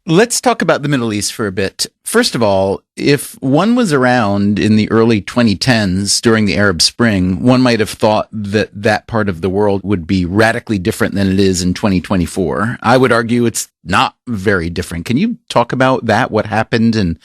Let's talk about the Middle East for a bit. First of all, if one was around in the early 2010s during the Arab Spring, one might have thought that that part of the world would be radically different than it is in 2024. I would argue it's not very different. Can you talk about that? What happened and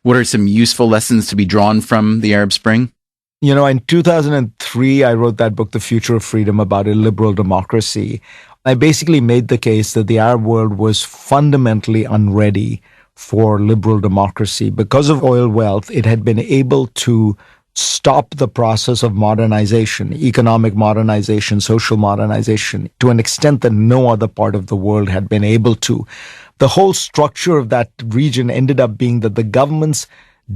what are some useful lessons to be drawn from the Arab Spring? You know, in 2003, I wrote that book, The Future of Freedom, about a liberal democracy. I basically made the case that the Arab world was fundamentally unready for liberal democracy. Because of oil wealth, it had been able to stop the process of modernization, economic modernization, social modernization, to an extent that no other part of the world had been able to. The whole structure of that region ended up being that the governments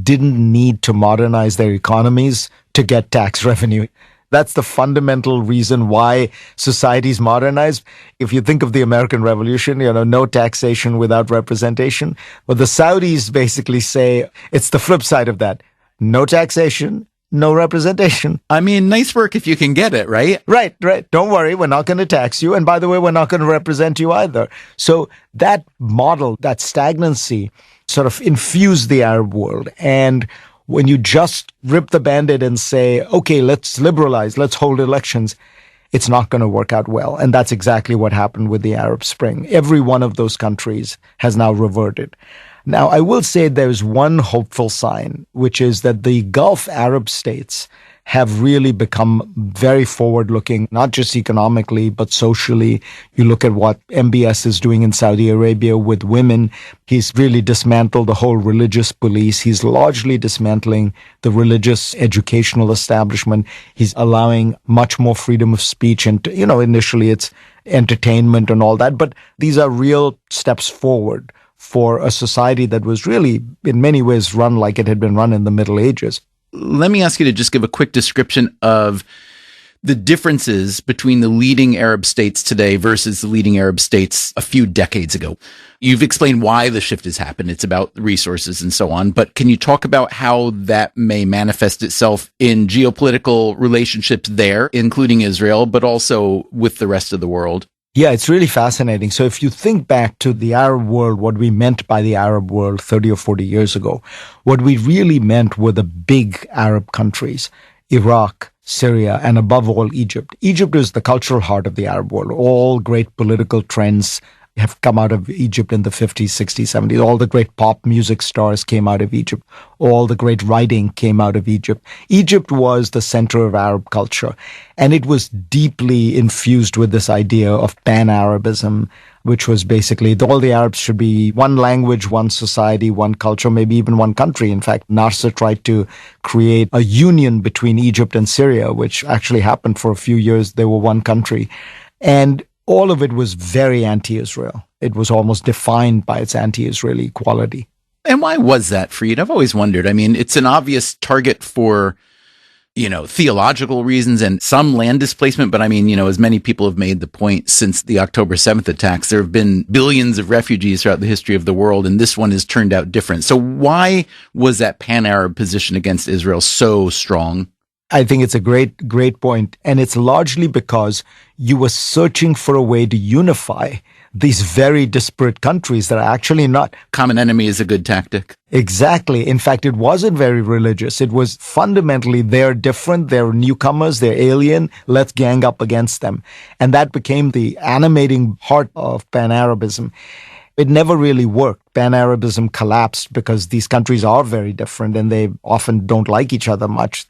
didn't need to modernize their economies to get tax revenue. That's the fundamental reason why societies modernize. If you think of the American Revolution, no taxation without representation. But the Saudis basically say it's the flip side of that. No taxation, no representation. I mean, nice work if you can get it, right? Right. Don't worry, we're not going to tax you. And by the way, we're not going to represent you either. So that model, that stagnancy, sort of infused the Arab world. And when you just rip the Band-Aid and say, okay, let's liberalize, let's hold elections, it's not going to work out well. And that's exactly what happened with the Arab Spring. Every one of those countries has now reverted. Now, I will say there's one hopeful sign, which is that the Gulf Arab states have really become very forward-looking, not just economically, but socially. You look at what MBS is doing in Saudi Arabia with women. He's really dismantled the whole religious police. He's largely dismantling the religious educational establishment. He's allowing much more freedom of speech. And, initially it's entertainment and all that. But these are real steps forward for a society that was really, in many ways, run like it had been run in the Middle Ages. Let me ask you to just give a quick description of the differences between the leading Arab states today versus the leading Arab states a few decades ago. You've explained why the shift has happened. It's about resources and so on. But can you talk about how that may manifest itself in geopolitical relationships there, including Israel, but also with the rest of the world? Yeah, it's really fascinating. So if you think back to the Arab world, what we meant by the Arab world 30 or 40 years ago, what we really meant were the big Arab countries, Iraq, Syria, and above all, Egypt. Egypt is the cultural heart of the Arab world. All great political trends have come out of Egypt in the 50s, 60s, 70s. All the great pop music stars came out of Egypt. All the great writing came out of Egypt. Egypt was the center of Arab culture, and it was deeply infused with this idea of pan-Arabism, which was basically all the Arabs should be one language, one society, one culture, maybe even one country. In fact, Nasser tried to create a union between Egypt and Syria, which actually happened for a few years. They were one country. And all of it was very anti-Israel. It was almost defined by its anti-Israeli quality. And why was that, Fareed? I've always wondered. I mean, it's an obvious target for, theological reasons and some land displacement. But I mean, as many people have made the point since the October 7th attacks, there have been billions of refugees throughout the history of the world, and this one has turned out different. So why was that pan-Arab position against Israel so strong? I think it's a great point. And it's largely because you were searching for a way to unify these very disparate countries that are actually not. Common enemy is a good tactic. Exactly. In fact, it wasn't very religious. It was fundamentally, they're different, they're newcomers, they're alien, let's gang up against them. And that became the animating heart of pan-Arabism. It never really worked. Pan-Arabism collapsed because these countries are very different and they often don't like each other much.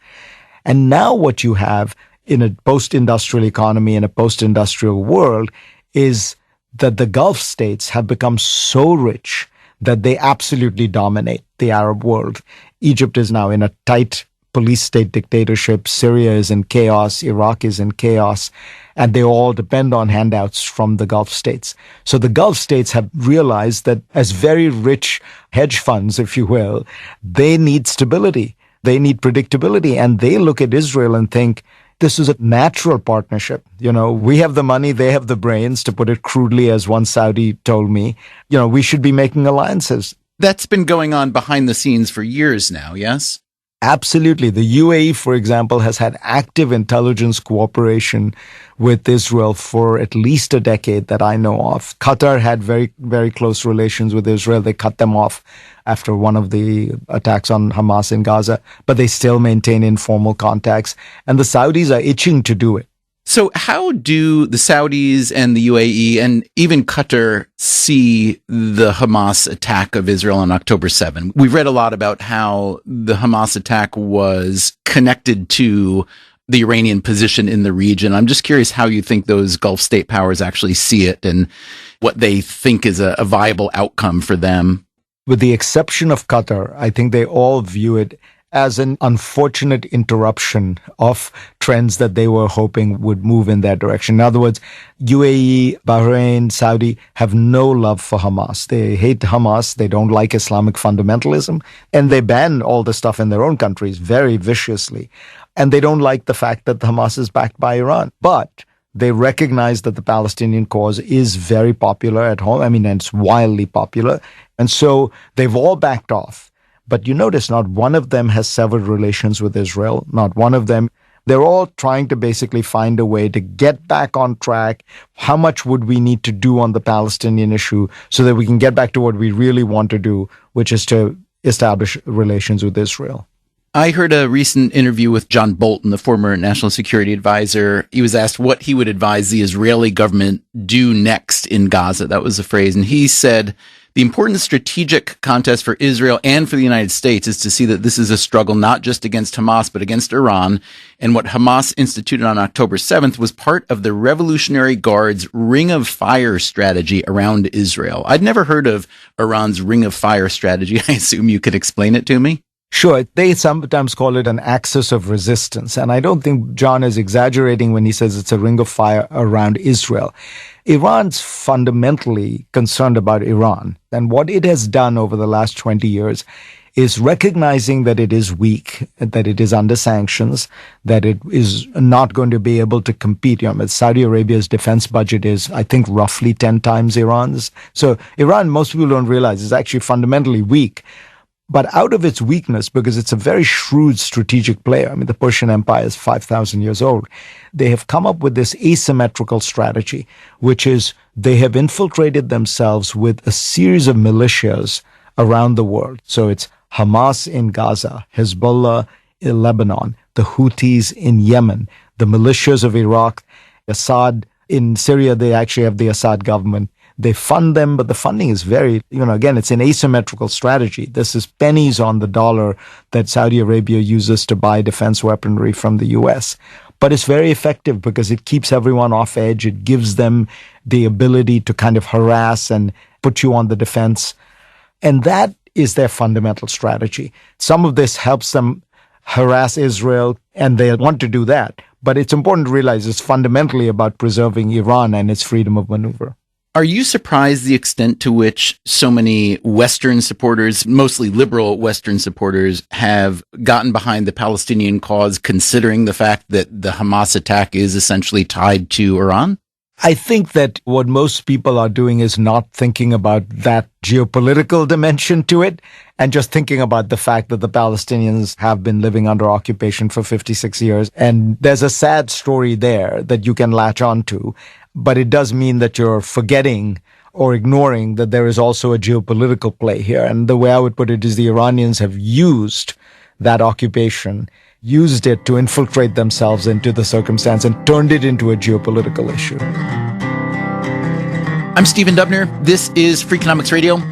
And now what you have in a post-industrial economy, in a post-industrial world, is that the Gulf states have become so rich that they absolutely dominate the Arab world. Egypt is now in a tight police state dictatorship. Syria is in chaos. Iraq is in chaos. And they all depend on handouts from the Gulf states. So the Gulf states have realized that as very rich hedge funds, if you will, they need stability. They need predictability, and they look at Israel and think, this is a natural partnership. We have the money, they have the brains, to put it crudely, as one Saudi told me. We should be making alliances. That's been going on behind the scenes for years now, yes? Absolutely. The UAE, for example, has had active intelligence cooperation with Israel for at least a decade that I know of. Qatar had very, very close relations with Israel. They cut them off after one of the attacks on Hamas in Gaza, but they still maintain informal contacts. And the Saudis are itching to do it. So how do the Saudis and the UAE and even Qatar see the Hamas attack of Israel on October 7? We've read a lot about how the Hamas attack was connected to the Iranian position in the region. I'm just curious how you think those Gulf state powers actually see it and what they think is a viable outcome for them. With the exception of Qatar, I think they all view it as an unfortunate interruption of trends that they were hoping would move in that direction. In other words, UAE, Bahrain, Saudi have no love for Hamas. They hate Hamas. They don't like Islamic fundamentalism. And they ban all the stuff in their own countries very viciously. And they don't like the fact that Hamas is backed by Iran. But they recognize that the Palestinian cause is very popular at home. And it's wildly popular. And so they've all backed off. But you notice not one of them has severed relations with Israel, not one of them. They're all trying to basically find a way to get back on track. How much would we need to do on the Palestinian issue so that we can get back to what we really want to do, which is to establish relations with Israel? I heard a recent interview with John Bolton, the former national security advisor. He was asked what he would advise the Israeli government do next in Gaza. That was the phrase. And he said, the important strategic contest for Israel and for the United States is to see that this is a struggle not just against Hamas, but against Iran. And what Hamas instituted on October 7th was part of the Revolutionary Guard's Ring of Fire strategy around Israel. I'd never heard of Iran's Ring of Fire strategy. I assume you could explain it to me. Sure. They sometimes call it an axis of resistance. And I don't think John is exaggerating when he says it's a ring of fire around Israel. Iran's fundamentally concerned about Iran. And what it has done over the last 20 years is recognizing that it is weak, that it is under sanctions, that it is not going to be able to compete. Saudi Arabia's defense budget is, I think, roughly 10 times Iran's. So Iran, most people don't realize, is actually fundamentally weak. But out of its weakness, because it's a very shrewd strategic player, the Persian Empire is 5,000 years old, they have come up with this asymmetrical strategy, which is they have infiltrated themselves with a series of militias around the world. So it's Hamas in Gaza, Hezbollah in Lebanon, the Houthis in Yemen, the militias of Iraq, Assad in Syria. They actually have the Assad government. They fund them, but the funding is very, again, it's an asymmetrical strategy. This is pennies on the dollar that Saudi Arabia uses to buy defense weaponry from the U.S. But it's very effective because it keeps everyone off edge. It gives them the ability to kind of harass and put you on the defense. And that is their fundamental strategy. Some of this helps them harass Israel, and they want to do that. But it's important to realize it's fundamentally about preserving Iran and its freedom of maneuver. Are you surprised the extent to which so many Western supporters, mostly liberal Western supporters, have gotten behind the Palestinian cause, considering the fact that the Hamas attack is essentially tied to Iran? I think that what most people are doing is not thinking about that geopolitical dimension to it and just thinking about the fact that the Palestinians have been living under occupation for 56 years. And there's a sad story there that you can latch on to. But it does mean that you're forgetting or ignoring that there is also a geopolitical play here. And the way I would put it is the Iranians have used that occupation, used it to infiltrate themselves into the circumstance and turned it into a geopolitical issue. I'm Stephen Dubner. This is Freakonomics Radio.